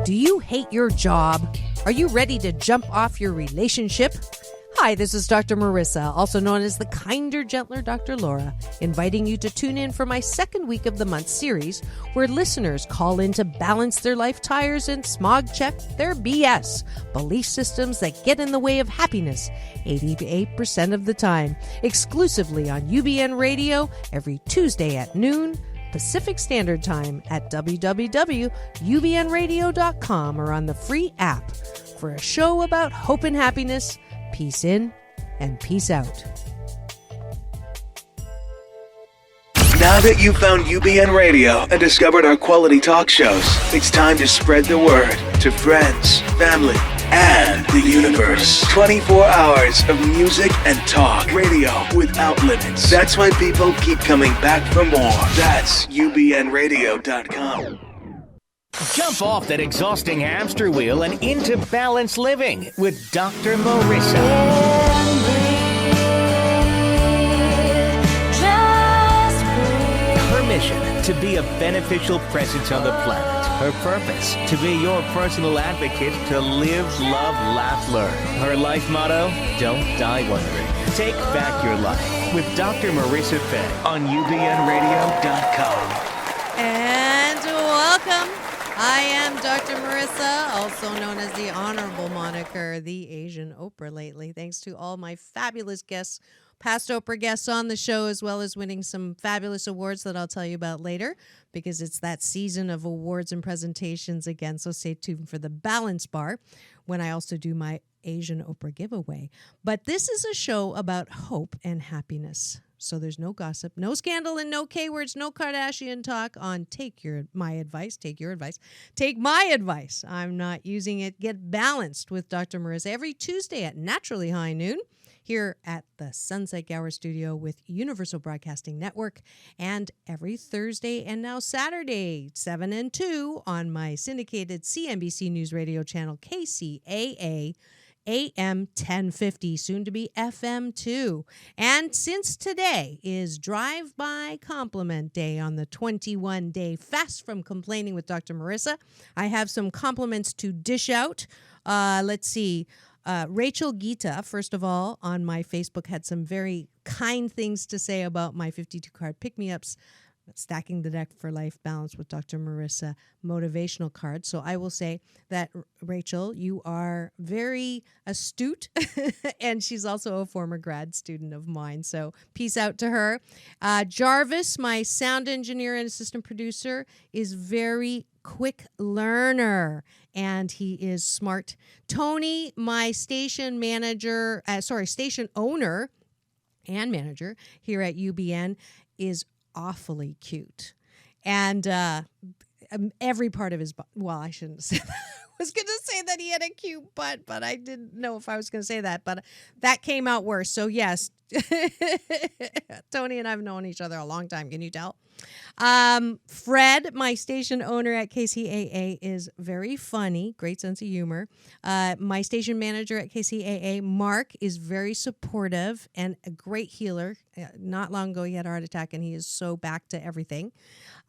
Do you hate your job? Are you ready to jump off your relationship? Hi, this is Dr. Marissa, also known as the kinder, gentler Dr. Laura, inviting you to tune in for my second week of the month series, where listeners call in to balance their life tires and smog check their BS, belief systems that get in the way of happiness 88% of the time, exclusively on UBN Radio every Tuesday at noon, Pacific Standard Time at www.ubnradio.com or on the free app for a show about hope and happiness. Peace in and peace out. Now that you've found UBN Radio and discovered our quality talk shows, it's time to spread the word to friends, family, and the universe. 24 hours of music and talk. Radio without limits. That's why people keep coming back for more. That's ubnradio.com. Jump off that exhausting hamster wheel and into balanced living with Dr. Marissa. Her mission, to be a beneficial presence on the planet. Her purpose, to be your personal advocate to live, love, laugh, learn. Her life motto, don't die wondering. Take back your life with Dr. Marissa Fay on ubnradio.com. And welcome. I am Dr. Marissa, also known as the honorable moniker, the Asian Oprah lately. Thanks to all my fabulous guests, past Oprah guests on the show, as well as winning some fabulous awards that I'll tell you about later, because it's that season of awards and presentations again. So stay tuned for the Balance Bar when I also do my Asian Oprah giveaway. But this is a show about hope and happiness. So there's no gossip, no scandal, and no K words, no Kardashian talk on take my advice. Take my advice. I'm not using it. Get balanced with Dr. Marissa every Tuesday at naturally high noon here at the Sunset Gower Studio with Universal Broadcasting Network, and every Thursday and now Saturday, 7 and 2 on my syndicated CNBC News Radio channel, KCAA, AM 1050, soon to be FM 2. And since today is Drive-By Compliment Day on the 21-day fast from complaining with Dr. Marissa, I have some compliments to dish out. Let's see. Rachel Gita, first of all, on my Facebook, had some very kind things to say about my 52-card pick-me-ups, Stacking the Deck for Life Balance with Dr. Marissa motivational card. So I will say that, Rachel, you are very astute, and she's also a former grad student of mine. So peace out to her. Jarvis, my sound engineer and assistant producer, is very quick learner, and he is smart. Tony, my station owner and manager here at UBN, is awfully cute. And every part of his body, well, I shouldn't say that. I was going to say that he had a cute butt, but I didn't know if I was going to say that. But that came out worse. So, yes, Tony and I have known each other a long time. Can you tell? Fred, my station owner at KCAA, is very funny, great sense of humor. My station manager at KCAA, Mark, is very supportive and a great healer. Not long ago, he had a heart attack, and he is so back to everything.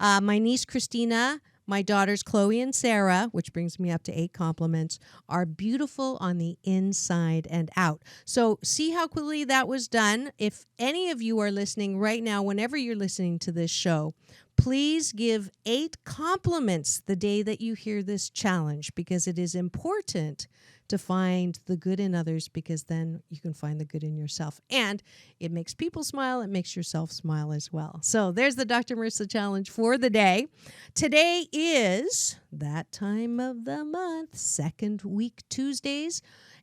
My niece, Christina, my daughters, Chloe and Sarah, which brings me up to 8 compliments, are beautiful on the inside and out. So see how quickly that was done. If any of you are listening right now, whenever you're listening to this show, please give 8 compliments the day that you hear this challenge, because it is important to find the good in others, because then you can find the good in yourself. And it makes people smile. It makes yourself smile as well. So there's the Dr. Marissa challenge for the day. Today is that time of the month, second week Tuesdays.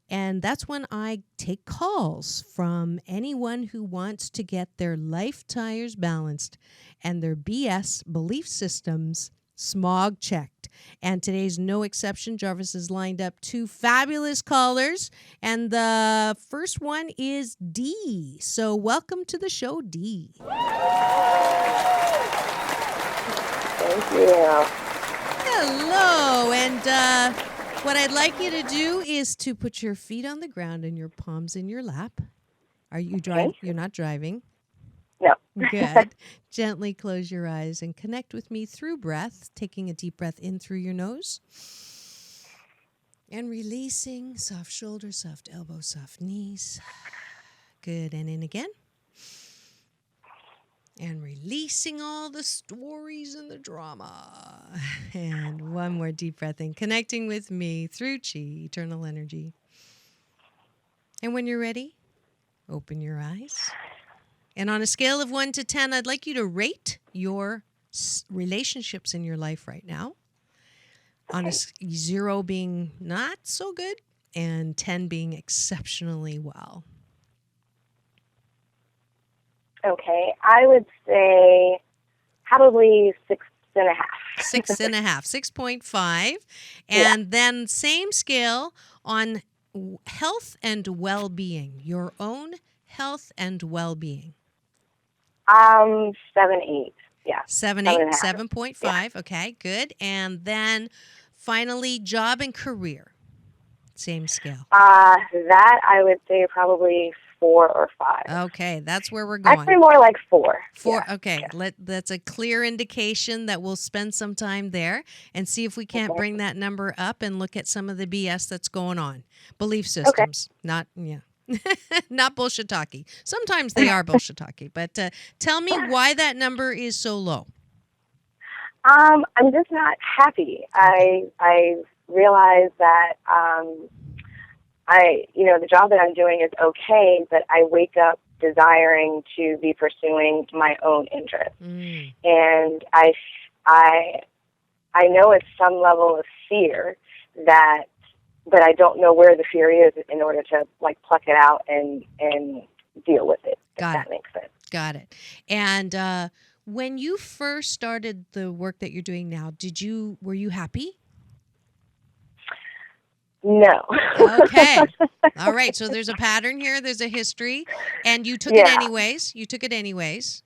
And that's when I take calls from anyone who wants to get their life tires balanced and their BS belief systems smog checked. And today's no exception. Jarvis has lined up 2 fabulous callers, and the first one is Dee. So welcome to the show, Dee. Thank you. Hello. And what I'd like you to do is to put your feet on the ground and your palms in your lap. Are you driving? You're not driving? No. Good. Gently close your eyes and connect with me through breath, taking a deep breath in through your nose And releasing, soft shoulders, soft elbows, soft knees. Good, and in again. And releasing all the stories and the drama. And one more deep breath in, connecting with me through chi, eternal energy. And when you're ready, open your eyes. And on a scale of 1 to 10, I'd like you to rate your relationships in your life right now. On a 0 being not so good and 10 being exceptionally well. Okay, I would say probably 6.5. 6.5, 6.5. And then same scale on health and well-being, your own health and well-being. 7, 8. Yeah. 7, 8, 7.5. Yeah. Okay, good. And then finally, job and career. Same scale. That I would say probably 4 or 5. Okay, that's where we're going. Actually, more like 4. 4. Yeah. Okay, yeah. That's a clear indication that we'll spend some time there and see if we can't bring that number up and look at some of the BS that's going on. Belief systems, not not bullshit talky. Sometimes they are bullshit talky, but tell me why that number is so low. I'm just not happy. I realize that the job that I'm doing is okay, but I wake up desiring to be pursuing my own interests. And I know it's some level of fear but I don't know where the fear is in order to pluck it out and deal with it. That makes sense. Got it. And when you first started the work that you're doing now, were you happy? No. Okay. All right. So there's a pattern here. There's a history. And you took it anyways.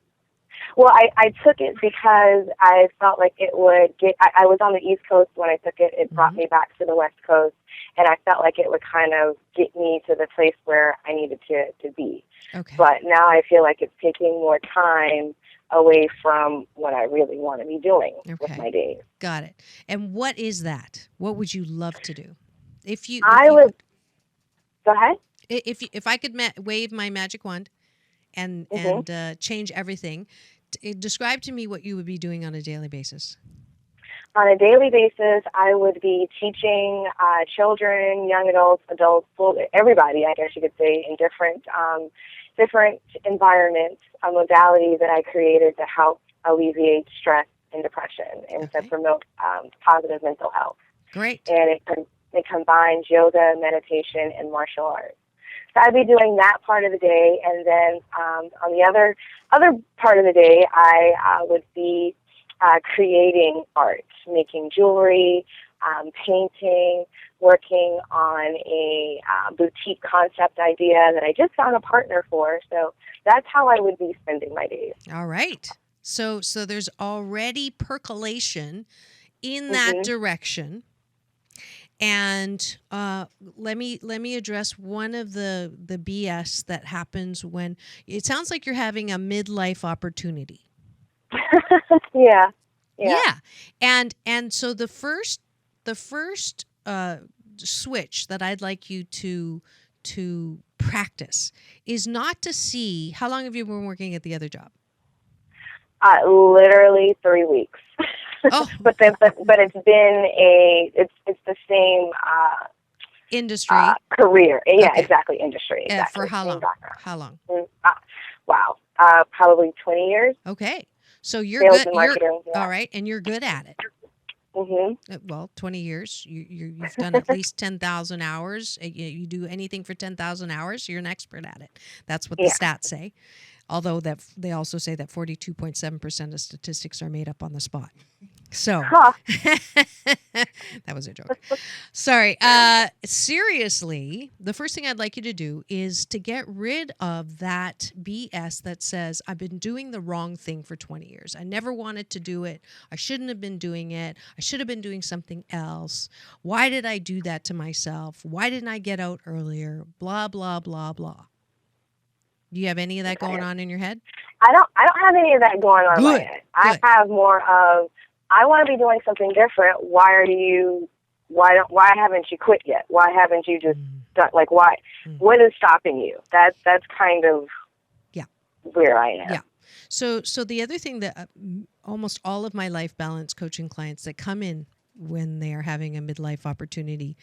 Well, I took it because I felt like it would I was on the East Coast when I took it. It brought me back to the West Coast. And I felt like it would kind of get me to the place where I needed to be. Okay. But now I feel like it's taking more time away from what I really want to be doing with my days. Got it. And what is that? What would you love to do? Go ahead. If I could wave my magic wand and change everything, describe to me what you would be doing on a daily basis. On a daily basis, I would be teaching children, young adults, everybody, I guess you could say, in different environments, a modality that I created to help alleviate stress and depression and to promote positive mental health. Great. And it combines yoga, meditation, and martial arts. So I'd be doing that part of the day, and then on the other part of the day, I would be creating art, making jewelry, painting, working on a boutique concept idea that I just found a partner for. So that's how I would be spending my days. All right. So there's already percolation in that direction. And let me address one of the BS that happens when it sounds like you're having a midlife opportunity. Yeah. And so the first switch that I'd like you to practice is not to see how long have you been working at the other job? Literally 3 weeks. Oh, but it's been it's the same industry career. Yeah, exactly. Industry. Exactly. For how long? Background. How long? Wow. Probably 20 years. Okay. So you're Sales good. And marketing, all right, and you're good at it. Well, 20 years. You've done at least 10,000 hours. You do anything for 10,000 hours, you're an expert at it. That's what the stats say. Although that they also say that 42.7% of statistics are made up on the spot. So that was a joke. Sorry. Seriously, the first thing I'd like you to do is to get rid of that BS that says, I've been doing the wrong thing for 20 years. I never wanted to do it. I shouldn't have been doing it. I should have been doing something else. Why did I do that to myself? Why didn't I get out earlier? Blah, blah, blah, blah. Do you have any of that going on in your head? I don't have any of that going on in my head. I have more of, I want to be doing something different. Why are you why haven't you quit yet? Why haven't you just done, like, why? Mm. What is stopping you? That's kind of Yeah. where I am. Yeah. So the other thing that almost all of my life balance coaching clients that come in when they are having a midlife opportunity,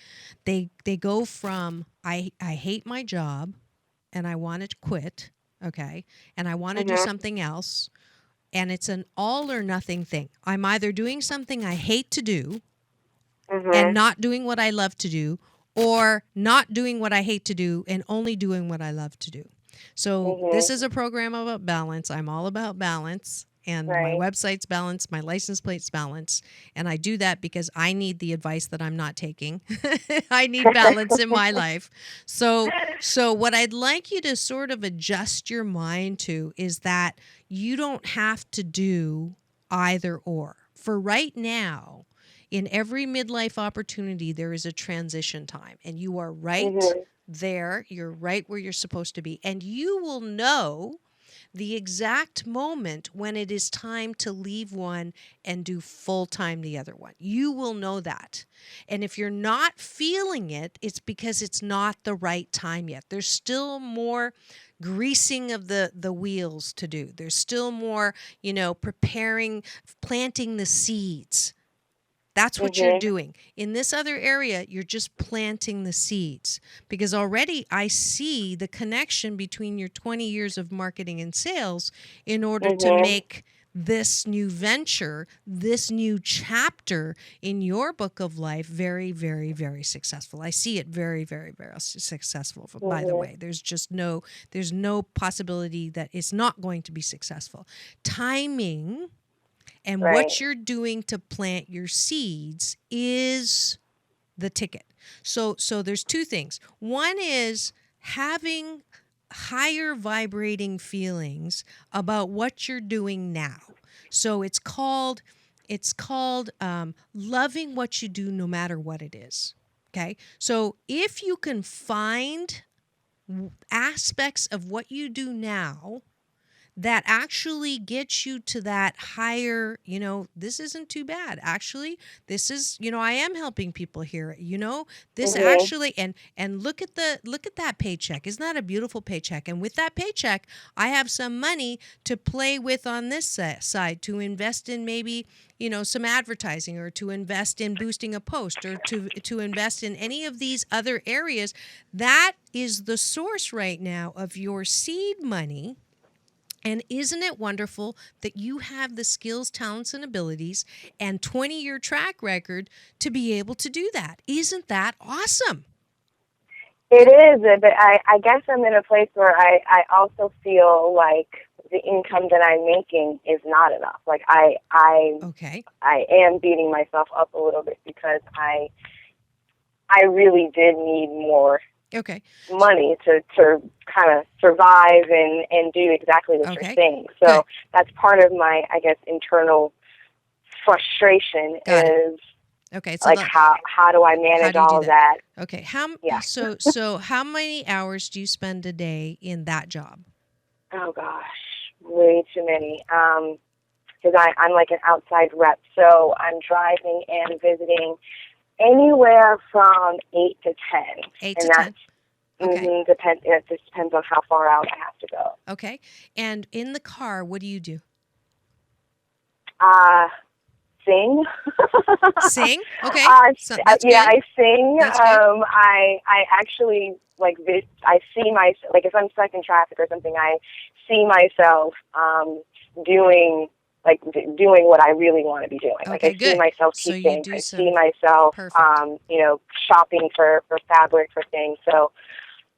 they go from I hate my job and I want to quit, okay, and I want to do Mhm. something else, and it's an all or nothing thing. I'm either doing something I hate to do and Mhm. not doing what I love to do, or not doing what I hate to do and only doing what I love to do. So this Mhm. is a program about balance. I'm all about balance. And my Right. website's balance, my license plate's balance. And I do that because I need the advice that I'm not taking. I need balance in my life. So what I'd like you to sort of adjust your mind to is that you don't have to do either or. For right now, in every midlife opportunity, there is a transition time, and you are right Mhm. there. You're right where you're supposed to be. And you will know the exact moment when it is time to leave one and do full time the other one. You will know that. And if you're not feeling it, it's because it's not the right time yet. There's still more greasing of the wheels to do. There's still more, preparing, planting the seeds. That's what you're Mhm. doing. In this other area, you're just planting the seeds because already I see the connection between your 20 years of marketing and sales in order to Mhm. make this new venture, this new chapter in your book of life very, very, very successful. I see it very, very, very successful. By the Mhm. way, there's no possibility that it's not going to be successful. Timing and Right. what you're doing to plant your seeds is the ticket. So there's two things. One is having higher vibrating feelings about what you're doing now. So it's called loving what you do no matter what it is. Okay. So if you can find aspects of what you do now that actually gets you to that higher, this isn't too bad. Actually, this is, I am helping people here. This Mhm. actually and look at that paycheck. Isn't that a beautiful paycheck? And with that paycheck, I have some money to play with on this side to invest in maybe, some advertising or to invest in boosting a post or to invest in any of these other areas. That is the source right now of your seed money. And isn't it wonderful that you have the skills, talents, and abilities and 20-year track record to be able to do that? Isn't that awesome? It is, but I guess I'm in a place where I also feel like the income that I'm making is not enough. Like Okay. I am beating myself up a little bit because I really did need more Okay. money to kind of survive and do exactly what you're Okay. saying. Good. So that's part of my, I guess, internal frustration Got it. is Okay. So like how do I how manage do you do all of that? that? Okay. Yeah. So how many hours do you spend a day in that job? Oh gosh, way too many. Because I'm like an outside rep, so I'm driving and visiting anywhere from 8 to 10, 8 to and 10. Okay. depends. It just depends on how far out I have to go. Okay. And in the car, what do you do? Uh, Sing. Sing? Okay. So that's Yeah, good. I sing. That's good. I actually I see my, like if I'm stuck in traffic or something, I see myself doing doing what I really want to be doing. Like Okay, I see good. myself So you teaching. do I see some myself perfect. shopping for fabric for things. So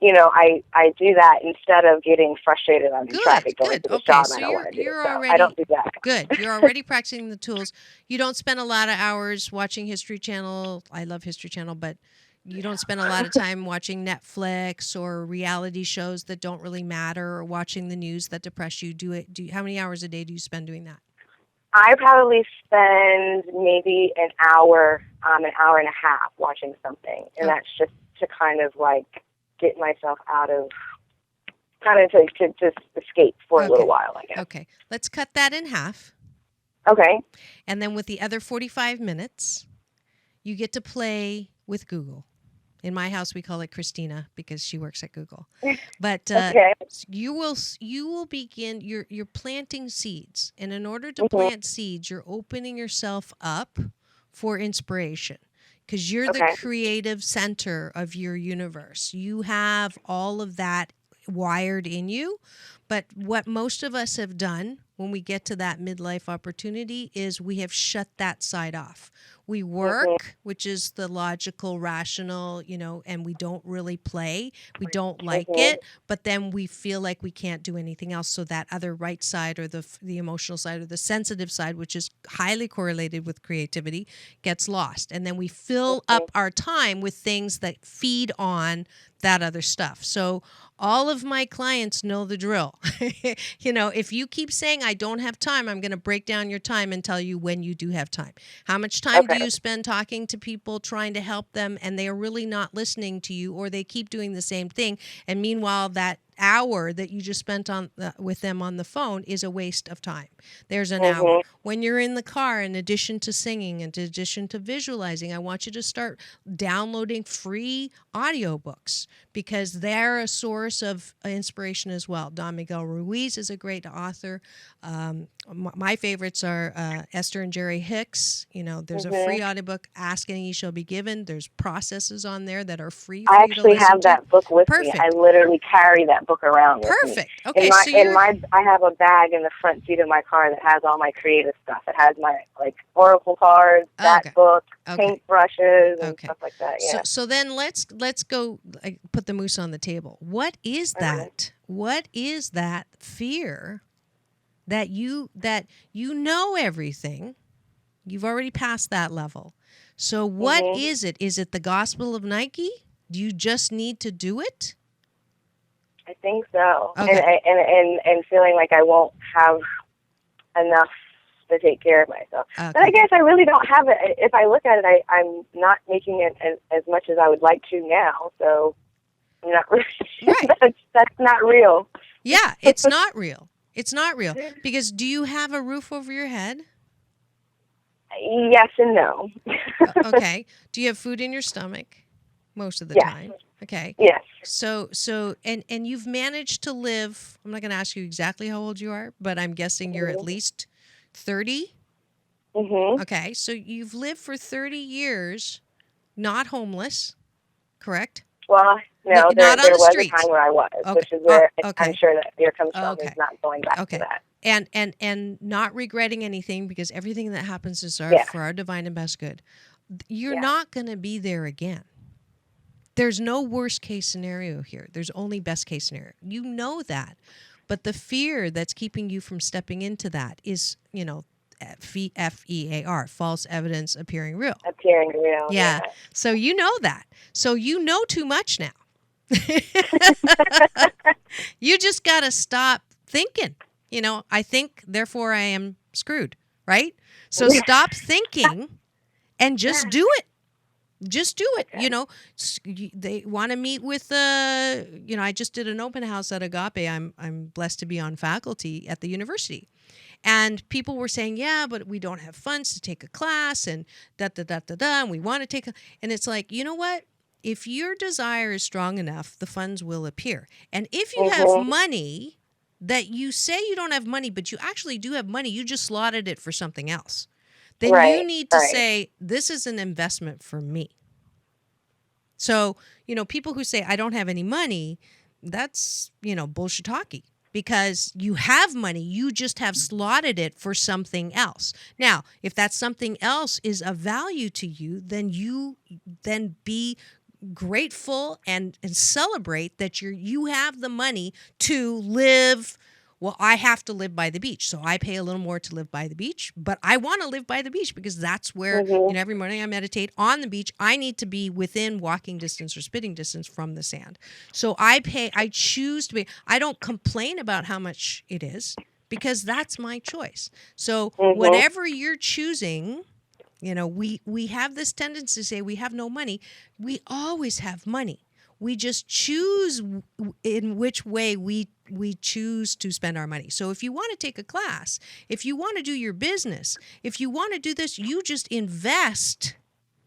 I do that instead of getting frustrated. I'm in Good, traffic going good. to this Okay, job and so I don't you're want to do it. you're So I don't already do that. good. You're already practicing the tools. You don't spend a lot of hours watching History Channel. I love History Channel, but you don't spend a lot of time watching Netflix or reality shows that don't really matter or watching the news that depress you. How many hours a day do you spend doing that? I probably spend maybe an hour and a half watching something, and Oh, that's just to kind of like get myself out of, kind of to just escape for a little okay. while, I guess. Okay. Let's cut that in half. Okay. And then with the other 45 minutes, you get to play with Google. In my house, we call it Christina because she works at Google. But Okay. you will begin. You're planting seeds, and in order to Mhm. plant seeds, you're opening yourself up for inspiration because you're the Okay. creative center of your universe. You have all of that wired in you. But what most of us have done when we get to that midlife opportunity is we have shut that side off. We work, which is the logical, rational, and we don't really play. We don't like Mhm. it, but then we feel like we can't do anything else. So that other right side, or the emotional side, or the sensitive side, which is highly correlated with creativity, gets lost. And then we fill up our time with things that feed on that other stuff. So all of my clients know the drill. If you keep saying I don't have time, I'm going to break down your time and tell you when you do have time. How much time do Okay. you spend talking to people, trying to help them, and they are really not listening to you, or they keep doing the same thing, and meanwhile that hour that you just spent on with them on the phone is a waste of time. There's an hour. Mhm. When you're in the car, in addition to singing, in addition to visualizing, I want you to start downloading free audiobooks because they're a source of inspiration as well. Don Miguel Ruiz is a great author. My favorites are Esther and Jerry Hicks. There's a free Mhm. audiobook, Ask and Ye Shall Be Given. There's processes on there that are free I for you to actually listen have to. that book with me. I Perfect. literally carry that book around with me. Perfect. Okay, so I have a bag in the front seat of my car that has all my creative stuff. It has my oracle cards, that Okay. book, Okay. paint brushes, and Okay. stuff like that. So Yeah. so then let's go put the moose on the table. What is Okay. that? What is that fear that you know everything? You've already passed that level. So what Mhm. is it? Is it the gospel of Nike? Do you just need to do it? I think so. Okay. And feeling like I won't have enough to take care of myself. But I Okay. guess I really don't have it. If I look at it, I'm not making it as much as I would like to now. So I'm not really. Right. That's not real. Yeah, it's not real. It's not real. Because do you have a roof over your head? Yes and no. Okay. Do you have food in your stomach most of the Yes. time? Okay. Yes. And you've managed to live, I'm not going to ask you exactly how old you are, but I'm guessing you're at least 30. Mhm. Okay. So you've lived for 30 years not homeless, correct? Well, No, no, not on there the was a streets. time where I was, Okay. which is where Okay. I'm sure that Here Comes Trouble Okay. is not going back Okay. to that. And not regretting anything because everything that happens is Yeah. for our divine and best good. You're Yeah. not going to be there again. There's no worst case scenario here. There's only best case scenario. You know that. But the fear that's keeping you from stepping into that is, FEAR, false evidence appearing real. Appearing real. Yeah. So you know that. So you know too much now. You just got to stop thinking. I think, therefore I am screwed, right? So stop thinking and just do it. Just do it. They want to meet with I just did an open house at Agape. I'm blessed to be on faculty at the university. And people were saying, yeah, but we don't have funds to take a class and and we want to take and it's like, you know what? If your desire is strong enough, the funds will appear. And if you have money that you say you don't have money, but you actually do have money, you just slotted it for something else. Then you need to say, this is an investment for me. So, people who say, I don't have any money, that's, bullshit talky. Because you have money, you just have slotted it for something else. Now, if that something else is of value to you, then be grateful and celebrate that you have the money to live. Well, I have to live by the beach, so I pay a little more to live by the beach, but I want to live by the beach because that's where, every morning I meditate on the beach. I need to be within walking distance or spitting distance from the sand. So I choose to be, I don't complain about how much it is because that's my choice. So whatever you're choosing, we have this tendency to say we have no money. We always have money. We just choose in which way we choose to spend our money. So if you want to take a class, if you want to do your business, if you want to do this, you just invest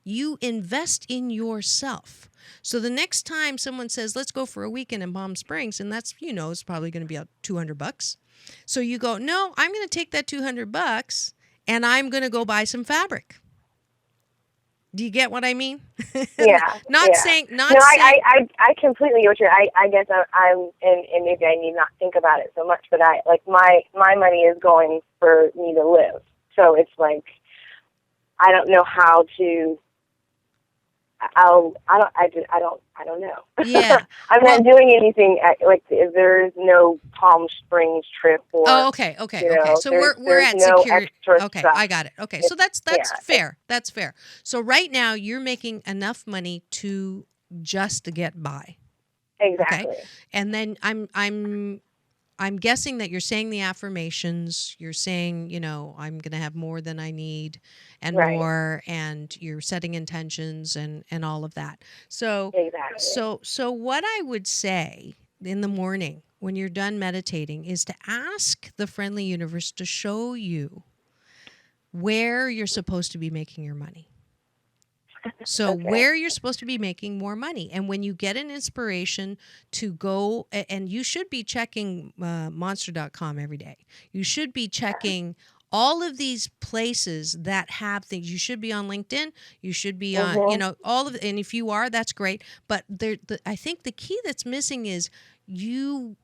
You invest in yourself. So the next time someone says, let's go for a weekend in Palm Springs, and that's, it's probably going to be about $200. So you go, no, I'm going to take that $200 and I'm going to go buy some fabric. Do you get what I mean? Yeah. Not yeah. saying. No, I completely get what you're. I guess I'm and maybe I need not think about it so much, but I like my money is going for me to live. So it's like I don't know how to. I don't know. Yeah. I'm not doing anything like if there's no Palm Springs trip or. Oh, okay. So we're at no security. Extra Okay, stuff. I got it. Okay, so that's yeah, fair. That's fair. So right now you're making enough money to just to get by. Exactly. Okay? And then I'm guessing that you're saying the affirmations. You're saying, I'm going to have more than I need and Right. more, and you're setting intentions and all of that. So, Exactly. so what I would say in the morning when you're done meditating is to ask the friendly universe to show you where you're supposed to be making your money. So Okay. where you're supposed to be making more money. And when you get an inspiration to go, and you should be checking monster.com every day. You should be checking all of these places that have things. You should be on LinkedIn. You should be on, all of it. And if you are, that's great. But I think the key that's missing is you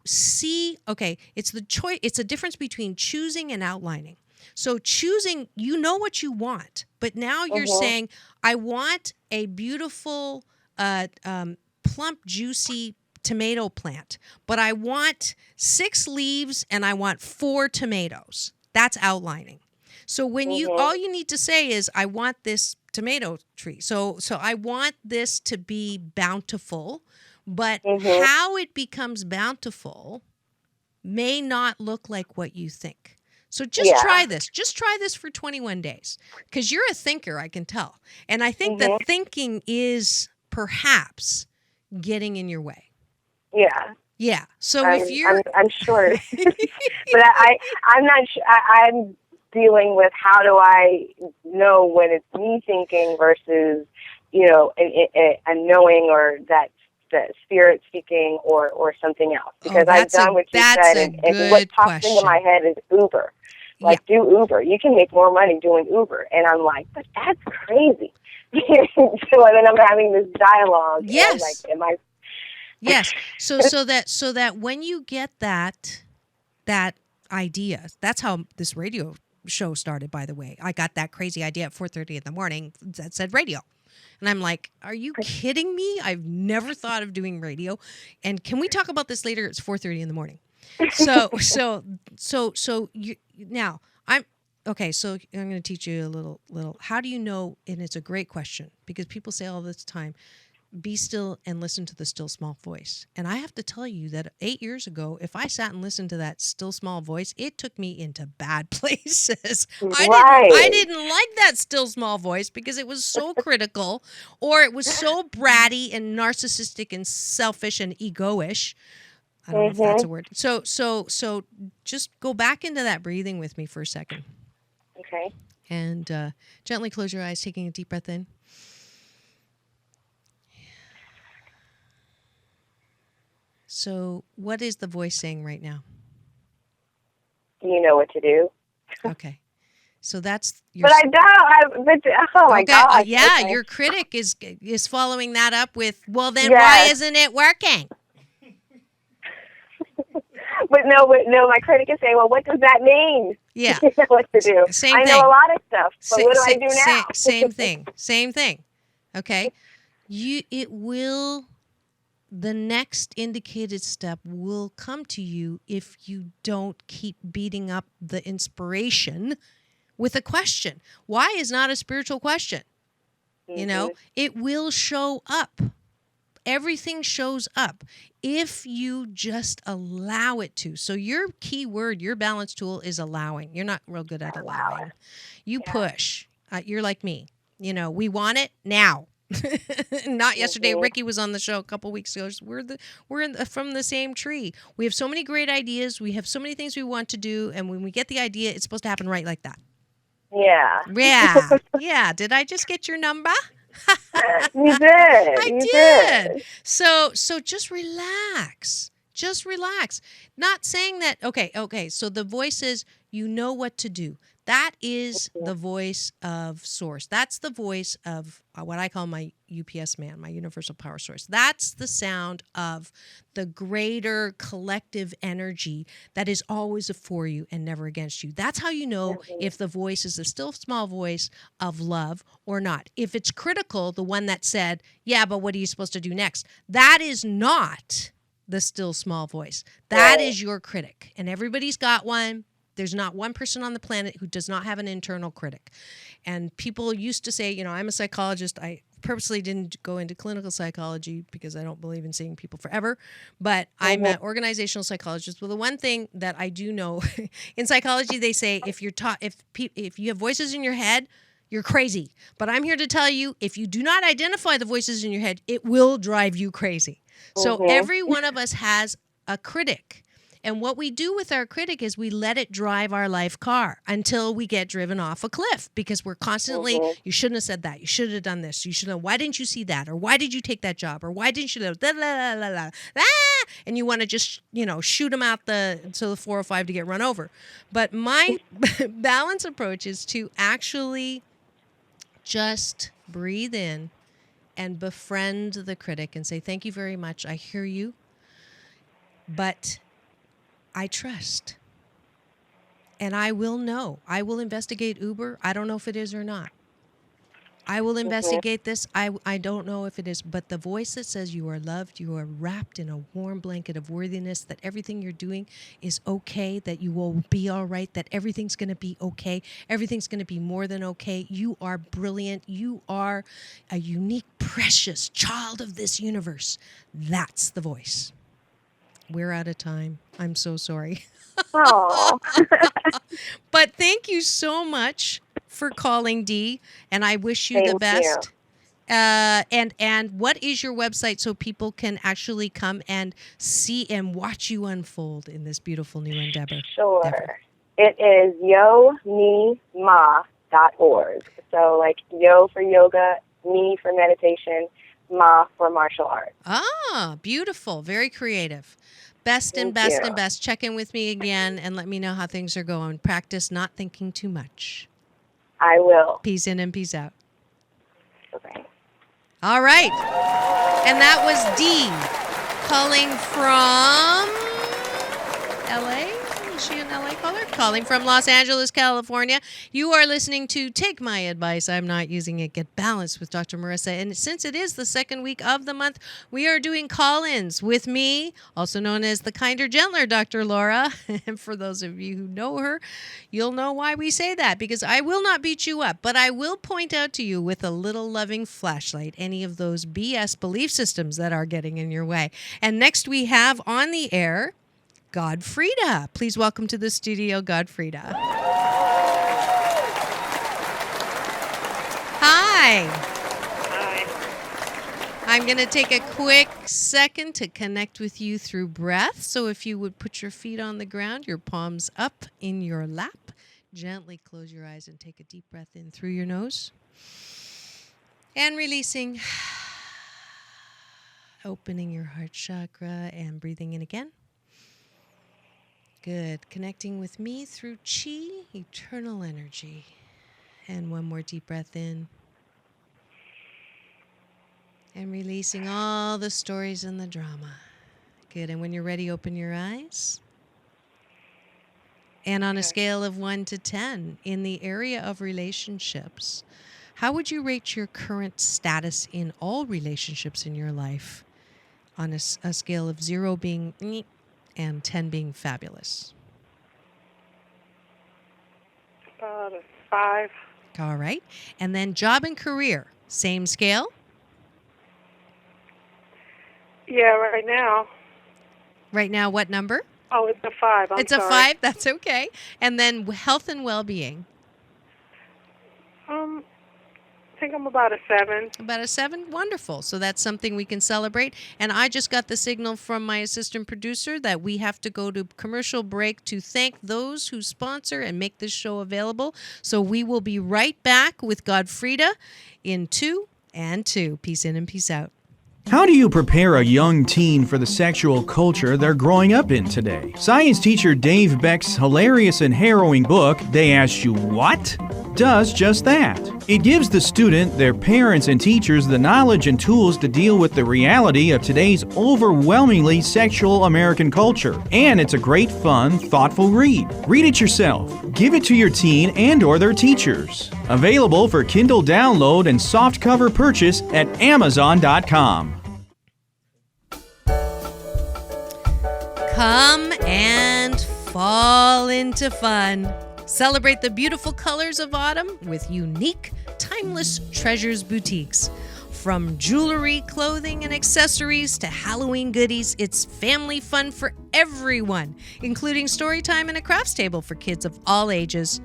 see, okay, it's the choice. It's a difference between choosing and outlining. So choosing, you know what you want, but now you're saying, I want a beautiful, plump, juicy tomato plant, but I want 6 leaves and I want 4 tomatoes. That's outlining. So when all you need to say is, I want this tomato tree. So I want this to be bountiful, but how it becomes bountiful may not look like what you think. So just try this. Just try this for 21 days because you're a thinker, I can tell. And I think that thinking is perhaps getting in your way. Yeah. Yeah. So if you're... I'm sure. But I'm not sure. I'm dealing with how do I know when it's me thinking versus, a knowing or that spirit speaking or something else. Because I've done what you said, and what pops into my head is Uber. Like, do Uber. You can make more money doing Uber. And I'm like, but that's crazy. So then I'm having this dialogue. Yes. And I'm like, Yes. So that when you get that idea, that's how this radio show started, by the way. I got that crazy idea at 4:30 in the morning that said radio. And I'm like, are you kidding me? I've never thought of doing radio. And can we talk about this later? It's 4:30 in the morning. So you now I'm okay. So I'm going to teach you a little. How do you know? And it's a great question because people say all this time, be still and listen to the still small voice. And I have to tell you that 8 years ago, if I sat and listened to that still small voice, it took me into bad places. I didn't like that still small voice because it was so critical, or it was so bratty and narcissistic and selfish and egoish. I don't know if that's a word. So just go back into that breathing with me for a second. Okay. And gently close your eyes, taking a deep breath in. So what is the voice saying right now? You know what to do. Okay. So that's your... But I don't. Oh my God. Yeah, okay. Your critic is following that up with, well, then why isn't it working? But no, my critic is saying, well, what does that mean? Yeah. You know what to do. I know a lot of stuff, but what do I do now? Same thing. Okay. The next indicated step will come to you if you don't keep beating up the inspiration with a question. Why is not a spiritual question? It will show up. Everything shows up if you just allow it to. So your key word, your balance tool is allowing. You're not real good at allowing. You push. You're like me. We want it now. Not yesterday. Ricky was on the show a couple weeks ago. We're from the same tree. We have so many great ideas. We have so many things we want to do, and when we get the idea, it's supposed to happen right like that. Yeah. Yeah. Yeah. Did I just get your number? You did. I You did. did. So just relax. Just relax. Not saying that okay. So the voice is you know what to do. That is the voice of source. That's the voice of what I call my UPS man, my universal power source. That's the sound of the greater collective energy that is always for you and never against you. That's how you know if the voice is a still small voice of love or not. If it's critical, the one that said, yeah, but what are you supposed to do next? That is not the still small voice. That Right. is your critic. And everybody's got one. There's not one person on the planet who does not have an internal critic. And people used to say, I'm a psychologist. I purposely didn't go into clinical psychology because I don't believe in seeing people forever. But I'm an organizational psychologist. Well, the one thing that I do know in psychology, they say if you're taught, if you have voices in your head, you're crazy. But I'm here to tell you, if you do not identify the voices in your head, it will drive you crazy. So every one of us has a critic. And what we do with our critic is we let it drive our life car until we get driven off a cliff because we're constantly, you shouldn't have said that. You should have done this. You should have, why didn't you see that? Or why did you take that job? Or why didn't you, and you want to just, shoot them out to the 405 to get run over. But my balance approach is to actually just breathe in and befriend the critic and say, thank you very much. I hear you. But I trust. And I will know. I will investigate Uber. I don't know if it is or not. I will investigate this. I don't know if it is. But the voice that says you are loved, you are wrapped in a warm blanket of worthiness, that everything you're doing is okay, that you will be all right, that everything's going to be okay, everything's going to be more than okay. You are brilliant. You are a unique, precious child of this universe. That's the voice. We're out of time. I'm so sorry. Oh. But thank you so much for calling, Dee, and I wish you the Thank you. best. And what is your website so people can actually come and see and watch you unfold in this beautiful new endeavor? Sure. It is yomima.org. So like yo for yoga, me for meditation, ma for martial arts. Ah, beautiful. Very creative. Best and Thank best you. and best. Check in with me again and let me know how things are going. Practice not thinking too much. I will. Peace in and peace out. Okay. All right. And that was Dee calling from LA. Is she an LA caller? Calling from Los Angeles, California. You are listening to Take My Advice. I'm not using it. Get Balanced with Dr. Marissa. And since it is the second week of the month, we are doing call-ins with me, also known as the kinder, gentler Dr. Laura. And for those of you who know her, you'll know why we say that, because I will not beat you up, but I will point out to you with a little loving flashlight any of those BS belief systems that are getting in your way. And next we have on the air Godfrida. Please welcome to the studio, Godfrida. Hi. Hi. I'm going to take a quick second to connect with you through breath. So if you would put your feet on the ground, your palms up in your lap, gently close your eyes and take a deep breath in through your nose. And releasing, opening your heart chakra and breathing in again. Good. Connecting with me through chi, eternal energy. And one more deep breath in. And releasing all the stories and the drama. Good. And when you're ready, open your eyes. And on a scale of 1 to 10, in the area of relationships, how would you rate your current status in all relationships in your life on a scale of 0 being and 10 being fabulous? About a 5. All right. And then job and career, same scale? Yeah, right now. Right now, what number? Oh, it's a 5. It's sorry. a 5. That's okay. And then health and well-being. think I'm about a 7. About a 7? Wonderful. So that's something we can celebrate. And I just got the signal from my assistant producer that we have to go to commercial break to thank those who sponsor and make this show available. So we will be right back with Godfrida in 2 and 2. Peace in and peace out. How do you prepare a young teen for the sexual culture they're growing up in today? Science teacher Dave Beck's hilarious and harrowing book, They Asked You What?, does just that. It gives the student, their parents, and teachers the knowledge and tools to deal with the reality of today's overwhelmingly sexual American culture. And it's a great, fun, thoughtful read. Read it yourself. Give it to your teen and/or their teachers. Available for Kindle download and softcover purchase at Amazon.com. Come and fall into fun. Celebrate the beautiful colors of autumn with unique, timeless Treasures boutiques. From jewelry, clothing, and accessories to Halloween goodies, it's family fun for everyone, including story time and a crafts table for kids of all ages.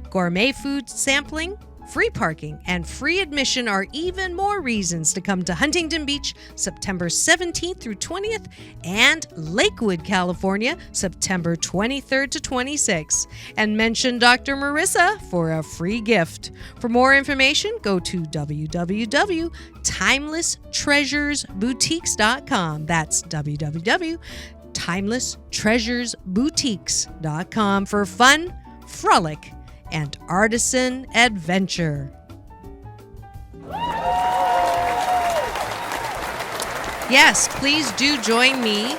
Gourmet food sampling, free parking, and free admission are even more reasons to come to Huntington Beach September 17th through 20th and Lakewood, California, September 23rd to 26th. And mention Dr. Marissa for a free gift. For more information, go to www.timelesstreasuresboutiques.com. That's www.timelesstreasuresboutiques.com for fun, frolic, and artisan adventure. Yes, please do join me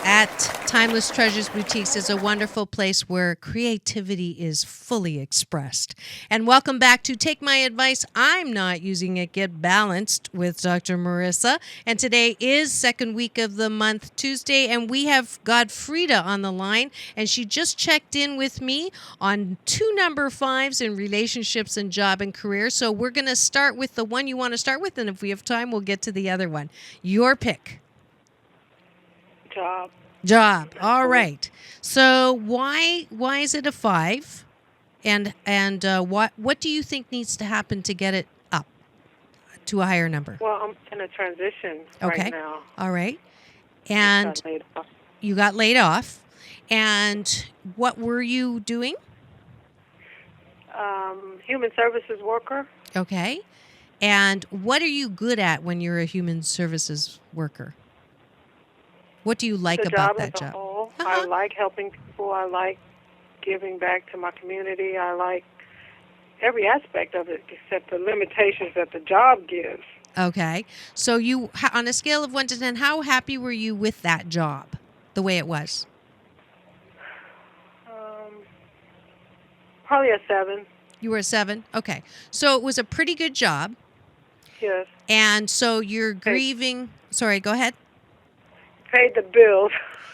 at Timeless Treasures Boutiques. Is a wonderful place where creativity is fully expressed. And welcome back to Take My Advice, I'm Not Using It, Get Balanced with Dr. Marissa. And today is second week of the month, Tuesday, and we have Godfrida on the line. And she just checked in with me on 2 number 5s in relationships and job and career. So we're going to start with the one you want to start with, and if we have time, we'll get to the other one. Your pick. Job. All right. So why is it a 5? And what do you think needs to happen to get it up to a higher number? Well, I'm in a transition right now. All right. And you got laid off. And what were you doing? Human services worker. Okay. And what are you good at when you're a human services worker? What do you like about that job? Whole, I like helping people. I like giving back to my community. I like every aspect of it except the limitations that the job gives. Okay. So you, on a scale of 1 to 10, how happy were you with that job, the way it was? Probably a 7. You were a 7? Okay. So it was a pretty good job. Yes. And so you're grieving. Sorry, go ahead. Paid the bills.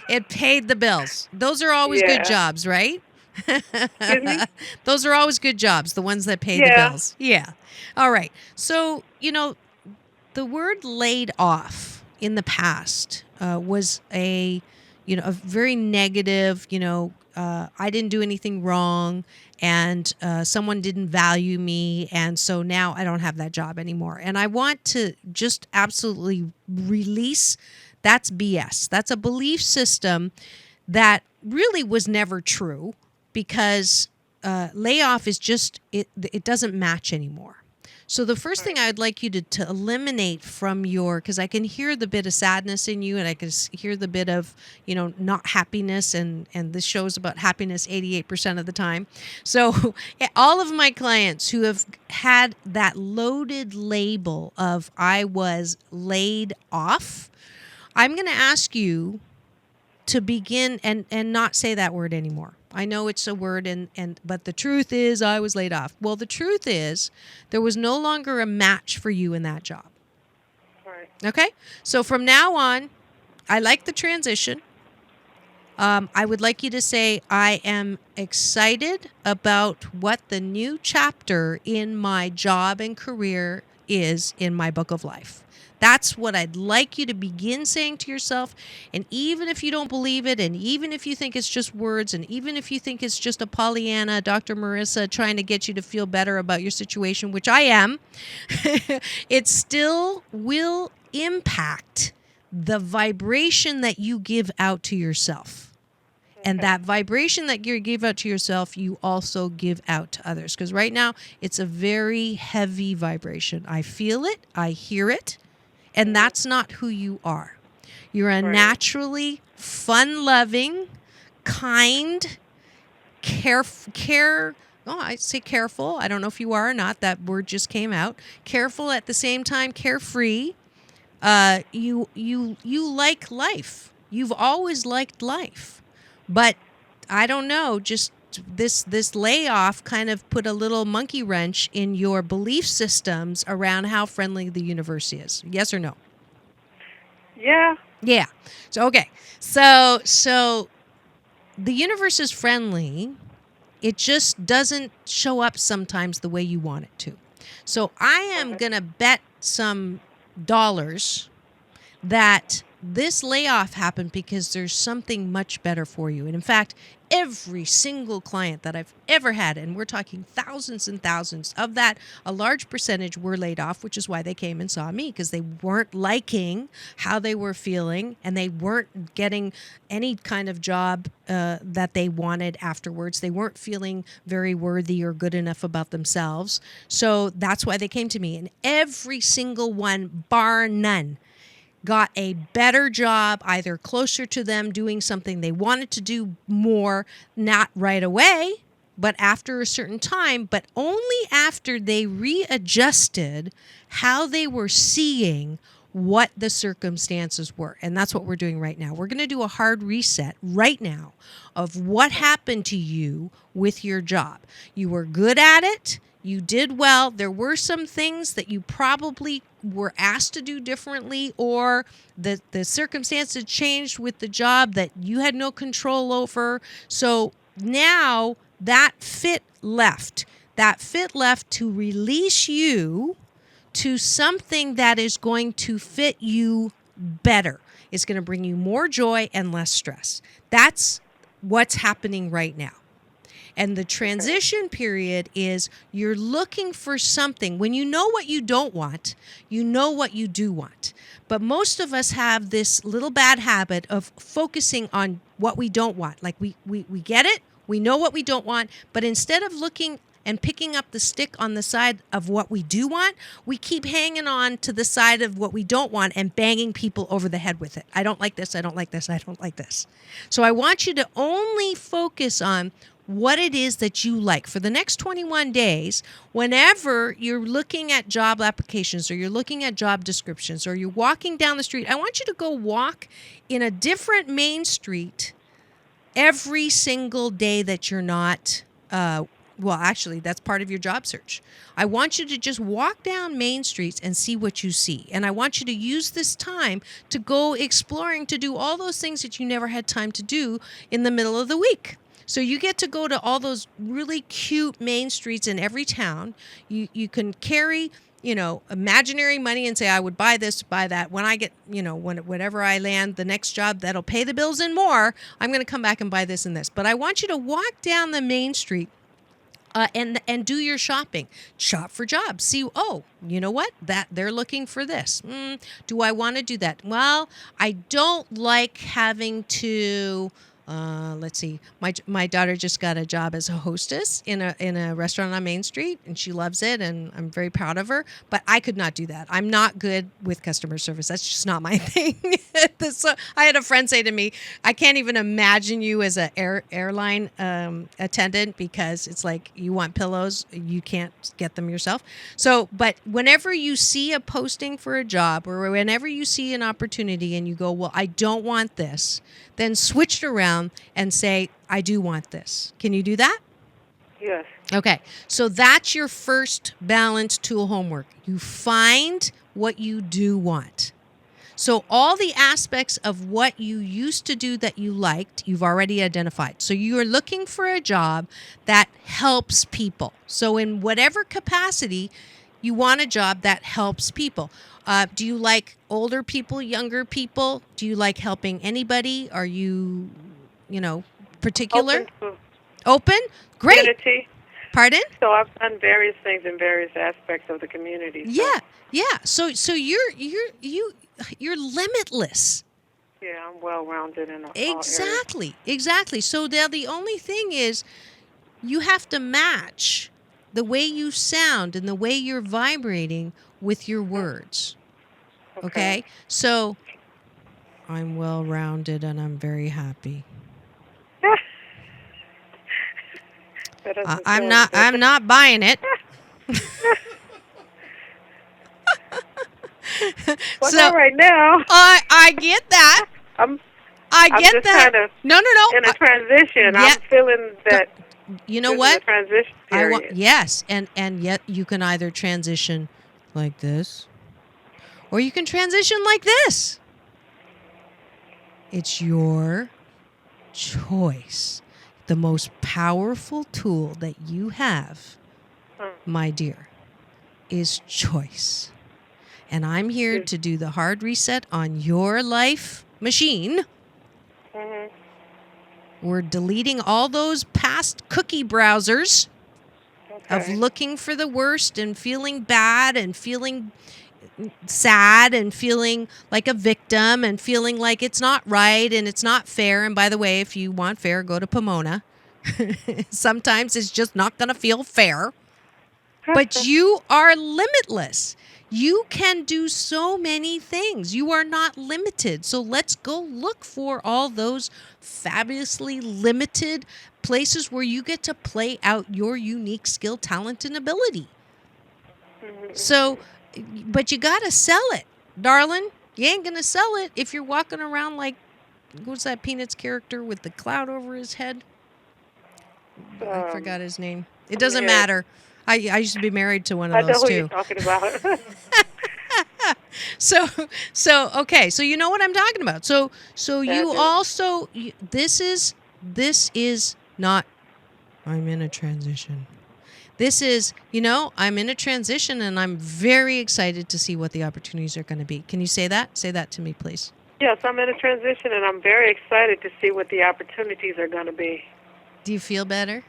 It paid the bills. Those are always good jobs, right? Excuse me? Those are always good jobs, the ones that pay the bills. Yeah. All right. So, the word laid off in the past was a very negative, I didn't do anything wrong and someone didn't value me. And so now I don't have that job anymore. And I want to just absolutely release that's BS. That's a belief system that really was never true because layoff is just, it doesn't match anymore. So the first thing I'd like you to eliminate from because I can hear the bit of sadness in you and I can hear the bit of, not happiness and this show's about happiness 88% of the time. So all of my clients who have had that loaded label of I was laid off, I'm going to ask you to begin and not say that word anymore. I know it's a word, but the truth is I was laid off. Well, the truth is there was no longer a match for you in that job. Right. Okay? So from now on, I like the transition. I would like you to say, I am excited about what the new chapter in my job and career is in my book of life. That's what I'd like you to begin saying to yourself. And even if you don't believe it, and even if you think it's just words, and even if you think it's just a Pollyanna, Dr. Marissa trying to get you to feel better about your situation, which I am, it still will impact the vibration that you give out to yourself. And that vibration that you give out to yourself, you also give out to others. Because right now, it's a very heavy vibration. I feel it. I hear it. And that's not who you are. You're a naturally fun-loving, kind, I say careful. I don't know if you are or not. That word just came out. Careful at the same time, carefree. You like life. You've always liked life. But I don't know, just this layoff kind of put a little monkey wrench in your belief systems around how friendly the universe is. Yes or no? Yeah. Yeah. So okay. So the universe is friendly. It just doesn't show up sometimes the way you want it to. So I am going to bet some dollars that this layoff happened because there's something much better for you. And in fact, every single client that I've ever had, and we're talking thousands and thousands of that, a large percentage were laid off, which is why they came and saw me, because they weren't liking how they were feeling and they weren't getting any kind of job that they wanted afterwards. They weren't feeling very worthy or good enough about themselves. So that's why they came to me. And every single one, bar none, got a better job, either closer to them, doing something they wanted to do more, not right away, but after a certain time, but only after they readjusted how they were seeing what the circumstances were. And that's what we're doing right now. We're going to do a hard reset right now of what happened to you with your job. You were good at it. You did well. There were some things that you probably were asked to do differently, or the circumstances changed with the job that you had no control over. So now that fit left. That fit left to release you to something that is going to fit you better. It's going to bring you more joy and less stress. That's what's happening right now. And the transition period is you're looking for something. When you know what you don't want, you know what you do want. But most of us have this little bad habit of focusing on what we don't want. Like we get it, we know what we don't want, but instead of looking and picking up the stick on the side of what we do want, we keep hanging on to the side of what we don't want and banging people over the head with it. I don't like this, I don't like this, I don't like this. So I want you to only focus on what it is that you like for the next 21 days. Whenever you're looking at job applications or you're looking at job descriptions or you're walking down the street, I want you to go walk in a different main street every single day that you're not, actually, that's part of your job search. I want you to just walk down main streets and see what you see. And I want you to use this time to go exploring, to do all those things that you never had time to do in the middle of the week. So you get to go to all those really cute main streets in every town. You can carry, imaginary money and say, I would buy this, buy that. When I get, whenever I land the next job that'll pay the bills and more, I'm going to come back and buy this and this. But I want you to walk down the main street and do your shopping. Shop for jobs. See, you know what? That they're looking for this. Do I want to do that? Well, I don't like having to... let's see. My daughter just got a job as a hostess in a restaurant on Main Street, and she loves it, and I'm very proud of her. But I could not do that. I'm not good with customer service. That's just not my thing. So I had a friend say to me, "I can't even imagine you as an airline attendant because it's like you want pillows, you can't get them yourself." So, but whenever you see a posting for a job or whenever you see an opportunity and you go, "Well, I don't want this," then switch it around and say, I do want this. Can you do that? Yes. Okay. So that's your first balance tool homework. You find what you do want. So all the aspects of what you used to do that you liked, you've already identified. So you are looking for a job that helps people. So in whatever capacity, you want a job that helps people. Do you like older people, younger people? Do you like helping anybody? Are you, particular? Open to Open? Great. community. Pardon? So I've done various things in various aspects of the community. So, Yeah. So you're limitless. yeah, I'm well-rounded in all areas. Exactly. So now the only thing is you have to match the way you sound and the way you're vibrating with your words. Okay? So I'm well-rounded and I'm very happy. That doesn't I'm sound I'm not buying it. Well, not right now. I get that. I'm I get just that. kind of No. in a transition. yeah. I'm feeling that You know this what? is a transition period. Yes, and yet you can either transition like this, or you can transition like this. It's your choice. The most powerful tool that you have, my dear, is choice. And I'm here to do the hard reset on your life machine. Mhm. We're deleting all those past cookie browsers of looking for the worst and feeling bad and feeling sad and feeling like a victim and feeling like it's not right and it's not fair. And by the way, if you want fair, go to Pomona. Sometimes it's just not going to feel fair. But you are limitless. You can do so many things. You are not limited. So let's go look for all those fabulously limited places where you get to play out your unique skill, talent, and ability. So, but you got to sell it, darling. You ain't going to sell it if you're walking around like, what's that Peanuts character with the cloud over his head? I forgot his name. It doesn't matter. I used to be married to one of those I know too. who you're talking about. So okay, so you know what I'm talking about. So you also this is not I'm in a transition. This is, I'm in a transition and I'm very excited to see what the opportunities are going to be. Can you say that? Say that to me, please. Yes, I'm in a transition and I'm very excited to see what the opportunities are going to be. Do you feel better?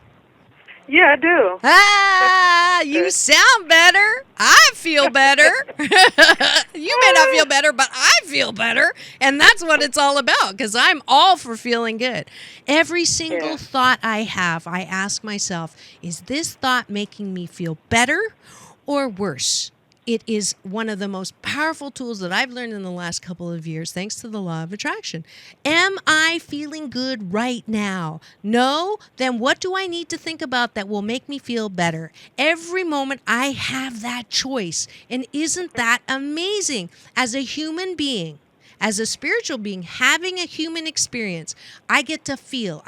Yeah, I do. You sound better. I feel better. You may not feel better, but I feel better. And that's what it's all about, because I'm all for feeling good. Every single thought I have, I ask myself, is this thought making me feel better or worse? It is one of the most powerful tools that I've learned in the last couple of years, thanks to the law of attraction. Am I feeling good right now? No? Then what do I need to think about that will make me feel better? Every moment I have that choice. And isn't that amazing? As a human being, as a spiritual being, having a human experience, I get to feel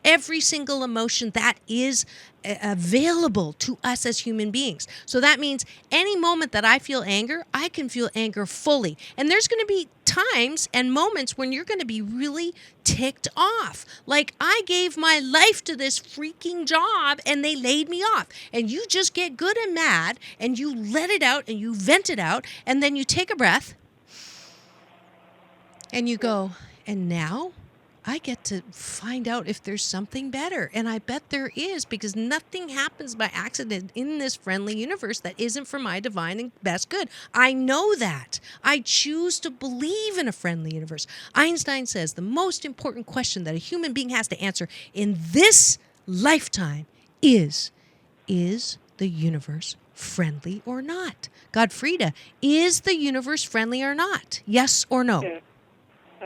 every single emotion that is available to us as human beings. So that means any moment that I feel anger, I can feel anger fully. And there's going to be times and moments when you're going to be really ticked off. Like, I gave my life to this freaking job and they laid me off. And you just get good and mad and you let it out and you vent it out, and then you take a breath and you go, and now I get to find out if there's something better. And I bet there is, because nothing happens by accident in this friendly universe that isn't for my divine and best good. I know that. I choose to believe in a friendly universe. Einstein says the most important question that a human being has to answer in this lifetime is the universe friendly or not? Godfrida, is the universe friendly or not? Yes or no? Yeah.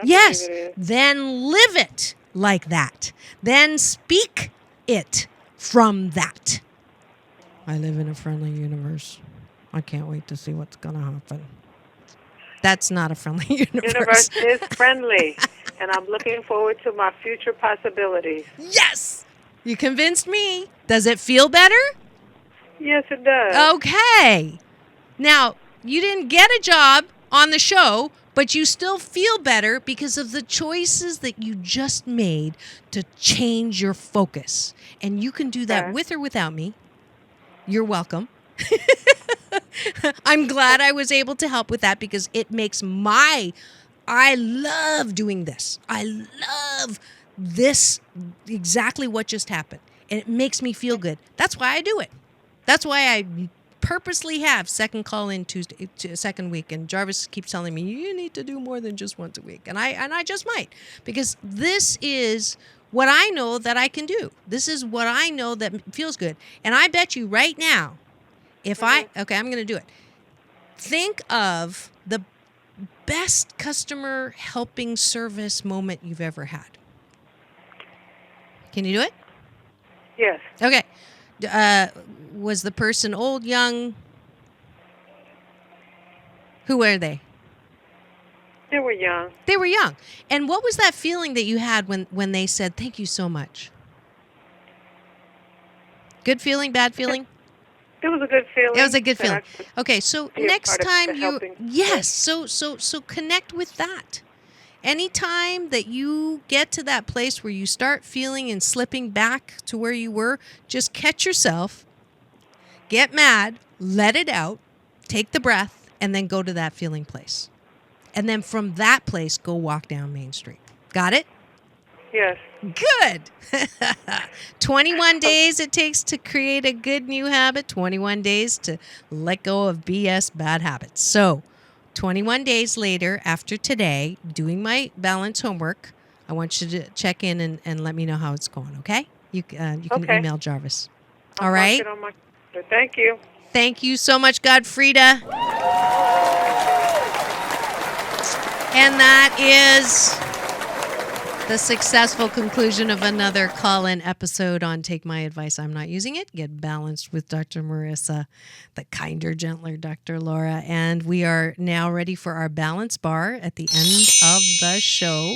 Yes, then live it like that. Then speak it from that. I live in a friendly universe. I can't wait to see what's going to happen. That's not a friendly universe. Universe is friendly, and I'm looking forward to my future possibilities. Yes! You convinced me. Does it feel better? Yes, it does. Okay. Now, you didn't get a job on the show, but you still feel better because of the choices that you just made to change your focus. And you can do that with or without me. You're welcome. I'm glad I was able to help with that because it makes I love doing this. I love this, exactly what just happened. And it makes me feel good. That's why I do it. That's why I purposely have second call in Tuesday, second week. And Jarvis keeps telling me, you need to do more than just once a week. And I just might, because this is what I know that I can do. This is what I know that feels good. And I bet you right now, I'm going to do it. Think of the best customer helping service moment you've ever had. Can you do it? Yes. Okay. Was the person old, young? Who were they? They were young. They were young. And what was that feeling that you had when they said, thank you so much? Good feeling, bad feeling? It was a good feeling. It was a good feeling. Okay, so next time Yes. So connect with that. Anytime that you get to that place where you start feeling and slipping back to where you were, just catch yourself, get mad, let it out, take the breath, and then go to that feeling place. And then from that place, go walk down Main Street. Got it? Yes. Good. 21 days it takes to create a good new habit, 21 days to let go of BS bad habits. So 21 days later, after today, doing my balance homework, I want you to check in and let me know how it's going, okay? You can email Jarvis. All right? I'll mark it on my... Thank you. Thank you so much, Godfrida. And that is the successful conclusion of another call-in episode on Take My Advice, I'm Not Using It. Get balanced with Dr. Marissa, the kinder, gentler Dr. Laura. And we are now ready for our balance bar at the end of the show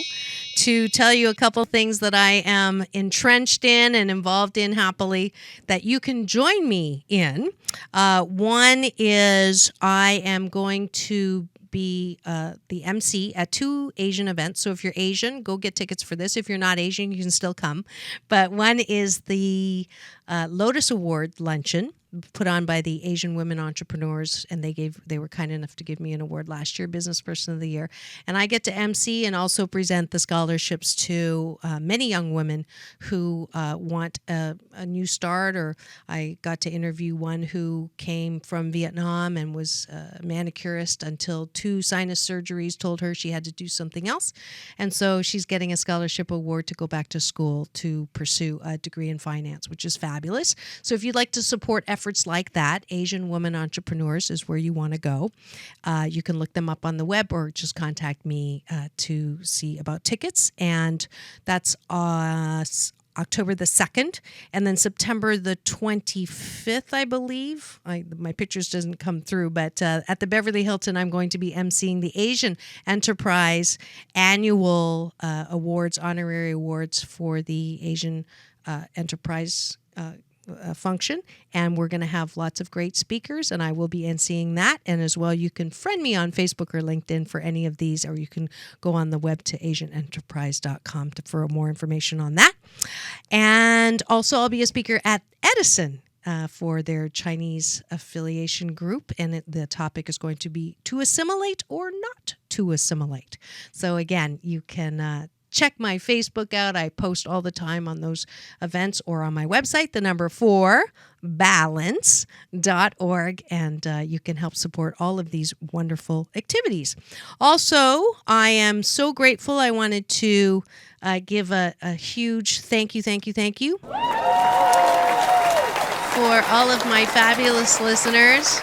to tell you a couple things that I am entrenched in and involved in happily that you can join me in. One is I am going to be the MC at 2 Asian events. So if you're Asian, go get tickets for this. If you're not Asian, you can still come. But one is the Lotus Award luncheon put on by the Asian women entrepreneurs, and they were kind enough to give me an award last year, Business Person of the Year. And I get to MC and also present the scholarships to many young women who want a new start, or I got to interview one who came from Vietnam and was a manicurist until 2 sinus surgeries told her she had to do something else. And so she's getting a scholarship award to go back to school to pursue a degree in finance, which is fabulous. So if you'd like to support efforts like that, Asian Women Entrepreneurs is where you want to go. You can look them up on the web or just contact me to see about tickets. And that's October the 2nd, and then September the 25th, I believe. My pictures doesn't come through, but at the Beverly Hilton, I'm going to be emceeing the Asian Enterprise annual awards, honorary awards for the Asian Enterprise function, and we're going to have lots of great speakers, and I will be emceeing that. And as well, you can friend me on Facebook or LinkedIn for any of these, or you can go on the web to asianenterprise.com for more information on that. And also, I'll be a speaker at Edison for their Chinese affiliation group, and the topic is going to be to assimilate or not to assimilate. So again, you can check my Facebook out. I post all the time on those events, or on my website, the number 4balance.org, and you can help support all of these wonderful activities. Also, I am so grateful. I wanted to give a huge thank you for all of my fabulous listeners.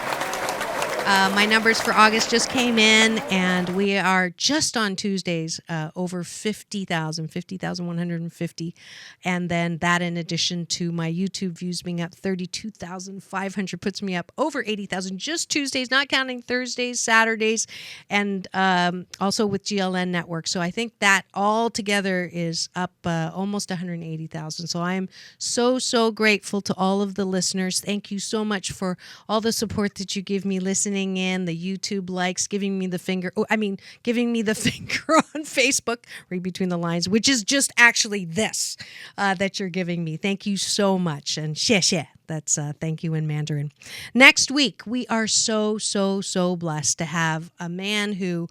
My numbers for August just came in, and we are just on Tuesdays over 50,150. And then that, in addition to my YouTube views being up 32,500, puts me up over 80,000 just Tuesdays, not counting Thursdays, Saturdays, and also with GLN Network. So I think that all together is up almost 180,000. So I am so grateful to all of the listeners. Thank you so much for all the support that you give me listening in, the YouTube likes, giving me the finger on Facebook, read between the lines, which is just actually this that you're giving me. Thank you so much, and 谢谢 That's thank you in Mandarin. Next week, we are so blessed to have a man who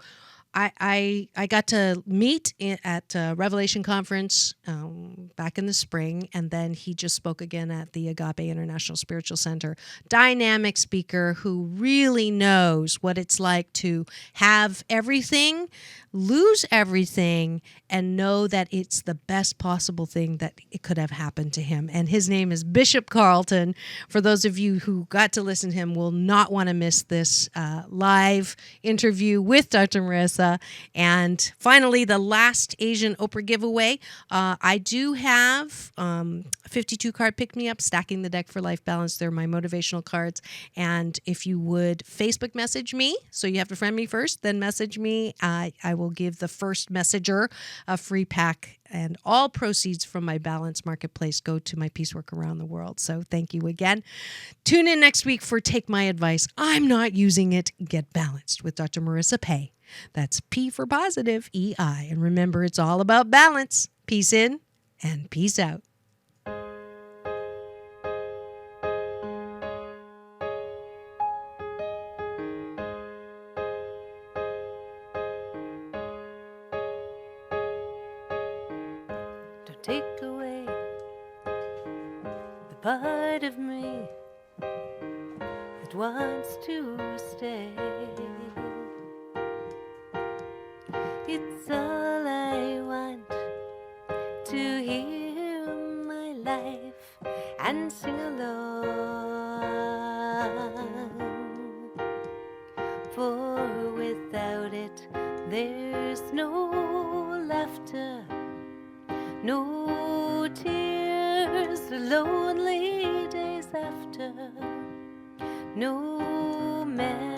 I got to meet at Revelation Conference back in the spring, and then he just spoke again at the Agape International Spiritual Center. Dynamic speaker who really knows what it's like to have everything, lose everything, and know that it's the best possible thing that it could have happened to him. And his name is Bishop Carlton. For those of you who got to listen to him, will not want to miss this live interview with Dr. Marissa. And finally, the last Asian Oprah giveaway. I do have 52 card pick-me-up, Stacking the Deck for Life Balance. They're my motivational cards. And if you would Facebook message me, so you have to friend me first, then message me, I will give the first messenger a free pack. And all proceeds from my Balance Marketplace go to my Peace Work around the world. So thank you again. Tune in next week for Take My Advice. I'm not using it. Get balanced with Dr. Marissa Pay. That's P for positive, EI. And remember, it's all about balance. Peace in and peace out. Don't take away the part of me that wants to stay. It's all I want to hear my life and sing along. For without it, there's no laughter, no tears, lonely days after, no man.